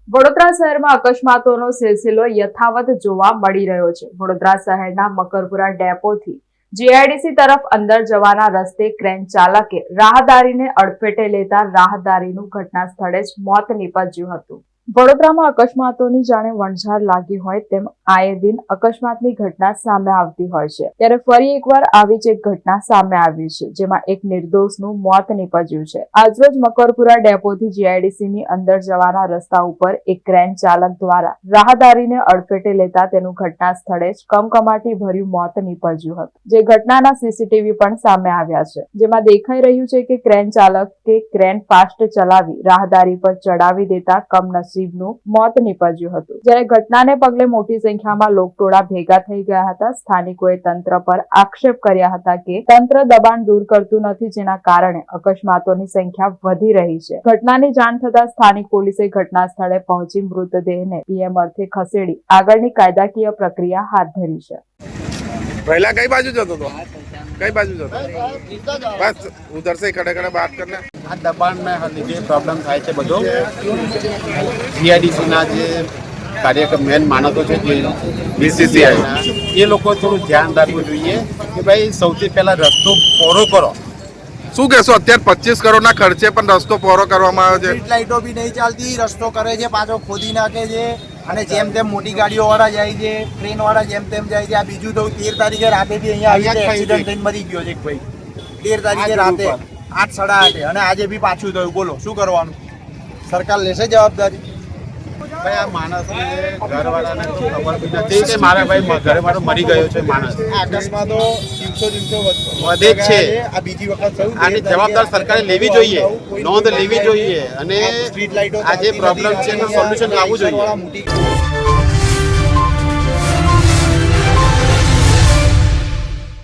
વડોદરા શહેરમાં અકસ્માતોનો સિલસિલો યથાવત જોવા મળી રહ્યો છે। વડોદરા શહેરના મકરપુરા ડેપોથી જીઆઈડીસી તરફ અંદર જવાના રસ્તે ક્રેન ચાલકે રાહદારીને અડફેટે લેતા રાહદારીનું ઘટના સ્થળે જ મોત નીપજ્યું હતું। વડોદરામાં અકસ્માતોની જાણે વણઝાર લાગી હોય તેમ આયે દિન અકસ્માતની ઘટના સામે આવતી હોય છે, ત્યારે ફરી એકવાર આવી જ એક ઘટના સામે આવી છે, જેમાં એક નિર્દોષનું મોત નીપજ્યું છે। આજરોજ મકરપુરા ડેપોથી જીઆઈડીસીની અંદર જવાના રસ્તા ઉપર એક ક્રેન ચાલક દ્વારા રાહદારીને અડફેટે લેતા તેનું ઘટના સ્થળે જ કમકમાટી ભર્યું મોત નીપજ્યું હતું, જે ઘટનાના સીસીટીવી પણ સામે આવ્યા છે, જેમાં દેખાઈ રહ્યું છે કે ક્રેન ચાલકે ક્રેન ફાસ્ટ ચલાવી રાહદારી પર ચડાવી દેતા કમનસીબનું મોત નીપજ્યું હતું। જ્યારે ઘટનાને પગલે મોટી સંખ્યામાં લોકટોળા ભેગા થઈ ગયા હતા। સ્થાનિકોએ તંત્ર પર આક્ષેપ કર્યા હતા કે તંત્ર દબાણ દૂર કરતું નથી, જેના કારણે અકસ્માતોની સંખ્યા વધી રહી છે। ઘટનાની જાણ થતાં સ્થાનિક પોલીસે ઘટના સ્થળે પહોંચી મૃતદેહને પીએમ અર્થે ખસેડી આગળની કાયદાકીય પ્રક્રિયા હાથ ધરી છે। पहला कई बाजू जतो तो कई बाजू जतो बस उधर से खड़े खड़े बात करना। આ દબાણના લીધે પ્રોબ્લેમ થાય છે બધો। જીઆઈડીસીના જે કાર્યક્રમ મેન માણસો છે જે બીસીસીઆઈ એ લોકો થોડું ધ્યાન રાખવું જોઈએ કે ભાઈ સૌથી પહેલા રસ્તો પહોળો કરો। શું કહેશો, અત્યારે 25 કરોડના ખર્ચે પણ રસ્તો પહોળો કરવામાં આવ્યો છે। સ્ટ્રીટ લાઇટો બી નહીં ચાલતી, રસ્તો કરે છે પાછો ખોદી નાખે છે અને જેમ તેમ મોટી ગાડીઓ વાળા જાય છે, ટ્રેન વાળા જેમ તેમ જાય છે। આ બીજું તો 13 તારીખે રાતે બી અહીંયા એક્સિડન્ટ થઈને મરી ગયો છે એક ભાઈ, 13 તારીખે રાતે 8, 8:30 અને આજે બી પાછું થયું। બોલો શું કરવાનું? સરકાર લેશે જવાબદારી? ભાઈ આ માણસને ઘરવાળાને તો ખબર બી નથી કે મારા ભાઈ ઘરવાળો મરી ગયો છે માણસ। આ અકસ્માતો દિવસો વધે જ છે। આ બીજી વખત થયું। આની જવાબદાર સરકારે લેવી જોઈએ, નોંધ લેવી જોઈએ અને સ્ટ્રીટ લાઇટો આ જે પ્રોબ્લેમ છે એનું સોલ્યુશન લાવવું જોઈએ।